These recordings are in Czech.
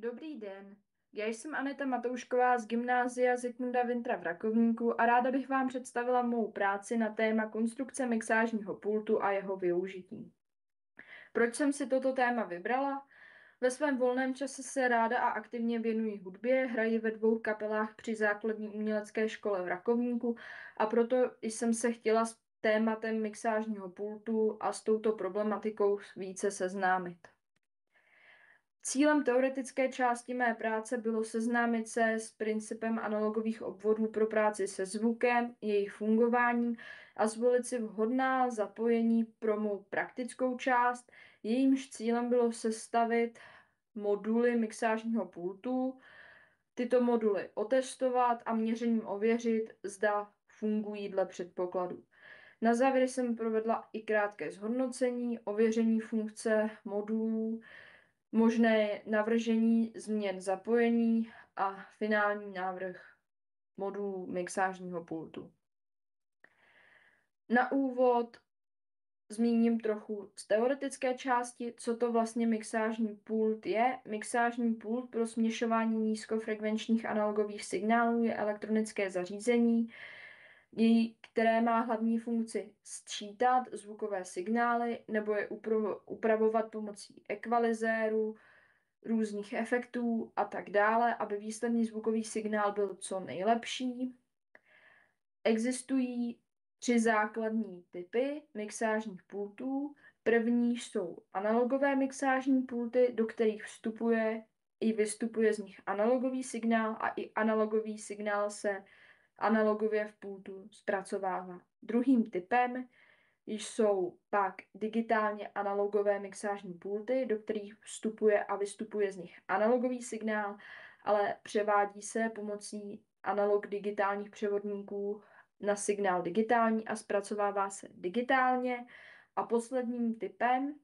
Dobrý den. Já jsem Aneta Matoušková z Gymnázia Zikmunda Wintra v Rakovníku a ráda bych vám představila mou práci na téma konstrukce mixážního pultu a jeho využití. Proč jsem si toto téma vybrala? Ve svém volném čase se ráda a aktivně věnuji hudbě, hraji ve dvou kapelách při základní umělecké škole v Rakovníku a proto jsem se chtěla s tématem mixážního pultu a s touto problematikou více seznámit. Cílem teoretické části mé práce bylo seznámit se s principem analogových obvodů pro práci se zvukem, jejich fungování a zvolit si vhodná zapojení pro mou praktickou část. Jejímž cílem bylo sestavit moduly mixážního pultu, tyto moduly otestovat a měřením ověřit, zda fungují dle předpokladu. Na závěr jsem provedla i krátké zhodnocení, ověření funkce modulů, možné navržení změn zapojení a finální návrh modulu mixážního pultu. Na úvod zmíním trochu z teoretické části, co to vlastně mixážní pult je. Mixážní pult pro směšování nízkofrekvenčních analogových signálů je elektronické zařízení, které má hlavní funkci sčítat zvukové signály nebo je upravovat pomocí ekvalizéru, různých efektů a tak dále, aby výsledný zvukový signál byl co nejlepší. Existují tři základní typy mixážních pultů. První jsou analogové mixážní pulty, do kterých vstupuje i vystupuje z nich analogový signál a i analogový signál se analogově v pultu zpracovává. Druhým typem jsou pak digitálně analogové mixážní pulty, do kterých vstupuje a vystupuje z nich analogový signál, ale převádí se pomocí analog digitálních převodníků na signál digitální a zpracovává se digitálně. A posledním typem,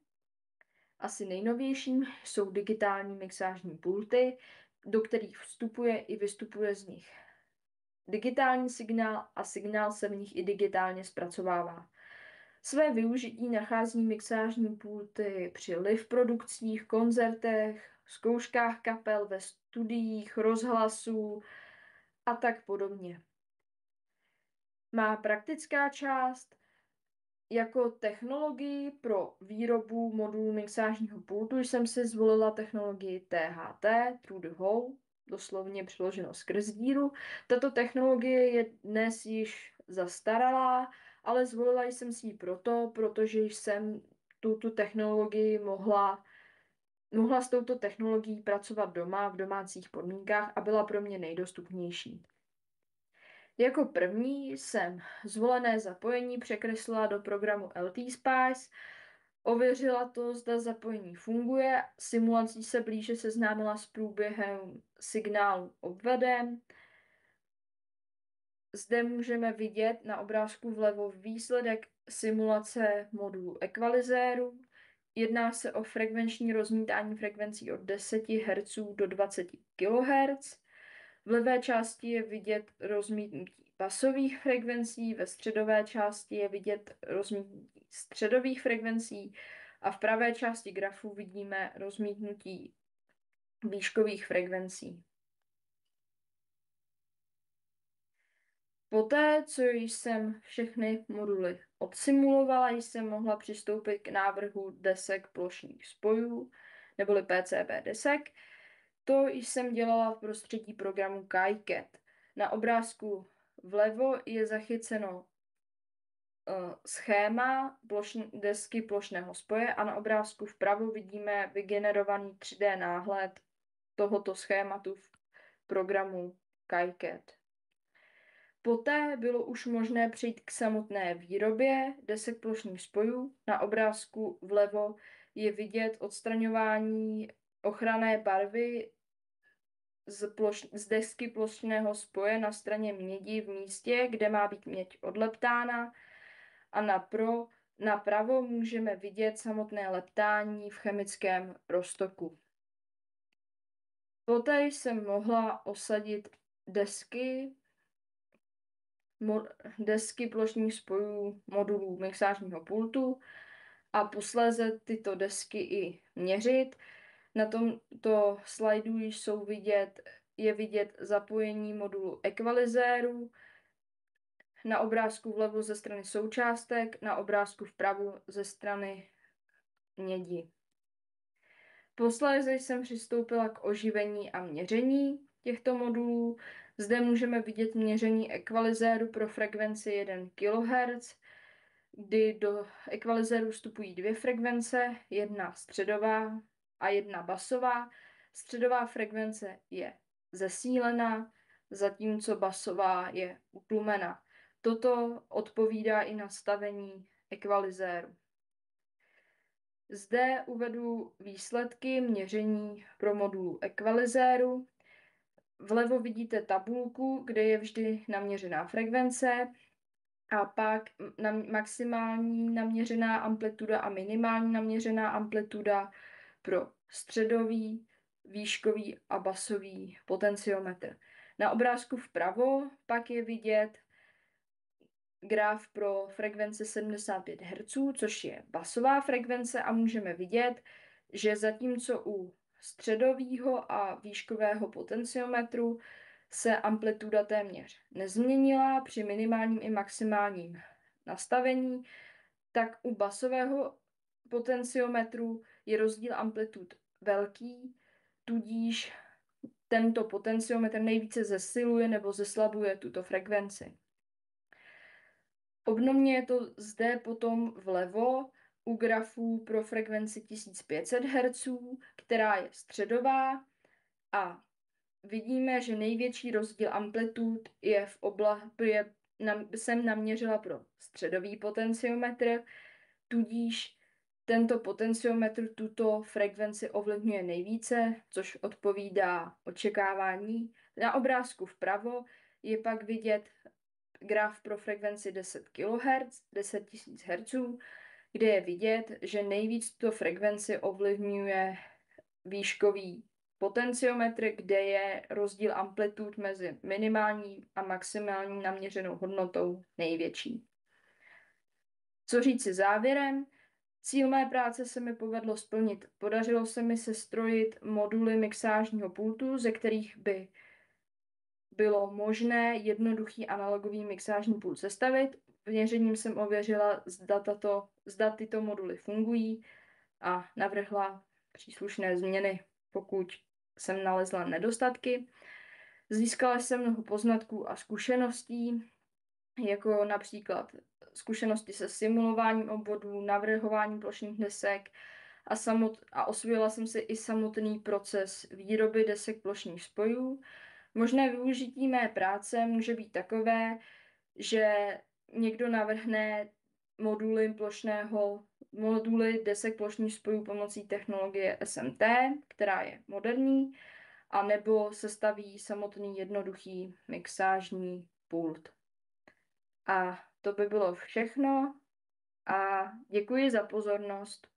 asi nejnovějším, jsou digitální mixážní pulty, do kterých vstupuje i vystupuje z nich digitální signál a signál se v nich i digitálně zpracovává. Své využití nachází mixážní pulty při live produkcích, koncertech, zkouškách kapel, ve studiích, rozhlasů a tak podobně. Má praktická část jako technologii pro výrobu modulu mixážního pultu jsem si zvolila technologii THT, Through the Hole, doslovně přeloženo skrz díru. Tato technologie je dnes již zastaralá, ale zvolila jsem si ji protože jsem tuto technologii mohla s touto technologií pracovat doma v domácích podmínkách a byla pro mě nejdostupnější. Jako první jsem zvolené zapojení překreslila do programu LT-Spice, ověřila to, zda zapojení funguje, simulací se blíže seznámila s průběhem signálu obvodem. Zde můžeme vidět na obrázku vlevo výsledek simulace modulu ekvalizéru. Jedná se o frekvenční rozmítání frekvencí od 10 Hz do 20 kHz. V levé části je vidět rozmítnutí basových frekvencí, ve středové části je vidět rozmítnutí středových frekvencí a v pravé části grafu vidíme rozmítnutí výškových frekvencí. Poté, co jsem všechny moduly odsimulovala, jsem mohla přistoupit k návrhu desek plošných spojů, neboli PCB desek. To jsem dělala v prostředí programu KiCad. Na obrázku vlevo je zachyceno schéma desky plošného spoje a na obrázku vpravo vidíme vygenerovaný 3D náhled tohoto schématu v programu KiCad. Poté bylo už možné přejít k samotné výrobě desek plošných spojů. Na obrázku vlevo je vidět odstraňování ochranné barvy z desky plošného spoje na straně mědi v místě, kde má být měď odleptána, a napravo můžeme vidět samotné leptání v chemickém roztoku. Poté jsem mohla osadit desky plošních spojů modulů mixážního pultu a posléze tyto desky i měřit. Na tomto slajdu je vidět zapojení modulu ekvalizéru, na obrázku vlevo ze strany součástek, na obrázku vpravo ze strany mědi. Posléze jsem přistoupila k oživení a měření těchto modulů. Zde můžeme vidět měření ekvalizéru pro frekvenci 1 kHz, kdy do ekvalizéru vstupují dvě frekvence, jedna středová a jedna basová. Středová frekvence je zesílená, zatímco basová je utlumena. Toto odpovídá i nastavení ekvalizéru. Zde uvedu výsledky měření pro modulu ekvalizéru. Vlevo vidíte tabulku, kde je vždy naměřená frekvence a pak maximální naměřená amplituda a minimální naměřená amplituda pro středový, výškový a basový potenciometr. Na obrázku vpravo pak je vidět graf pro frekvenci 75 Hz, což je basová frekvence, a můžeme vidět, že zatímco u středového a výškového potenciometru se amplituda téměř nezměnila při minimálním i maximálním nastavení, tak u basového potenciometru je rozdíl amplitud velký, tudíž tento potenciometr nejvíce zesiluje nebo zeslabuje tuto frekvenci. Obdobně je to zde potom vlevo u grafů pro frekvenci 1500 Hz, která je středová, a vidíme, že největší rozdíl amplitud jsem naměřila pro středový potenciometr, tudíž tento potenciometr tuto frekvenci ovlivňuje nejvíce, což odpovídá očekávání. Na obrázku vpravo je pak vidět graf pro frekvenci 10 kHz, 10 000 Hz, kde je vidět, že nejvíc tuto frekvenci ovlivňuje výškový potenciometr, kde je rozdíl amplitud mezi minimální a maximální naměřenou hodnotou největší. Co říci závěrem? Cíl mé práce se mi povedlo splnit. Podařilo se mi sestrojit moduly mixážního pultu, ze kterých by bylo možné jednoduchý analogový mixážní pult sestavit. Měřením jsem ověřila, zda tyto moduly fungují, a navrhla příslušné změny, pokud jsem nalezla nedostatky. Získala jsem mnoho poznatků a zkušeností, jako například zkušenosti se simulováním obvodů, navrhováním plošných desek a osvojila jsem si i samotný proces výroby desek plošných spojů. Možné využití mé práce může být takové, že někdo navrhne moduly desek plošných spojů pomocí technologie SMT, která je moderní, a nebo sestaví samotný jednoduchý mixážní pult. A to by bylo všechno a děkuji za pozornost.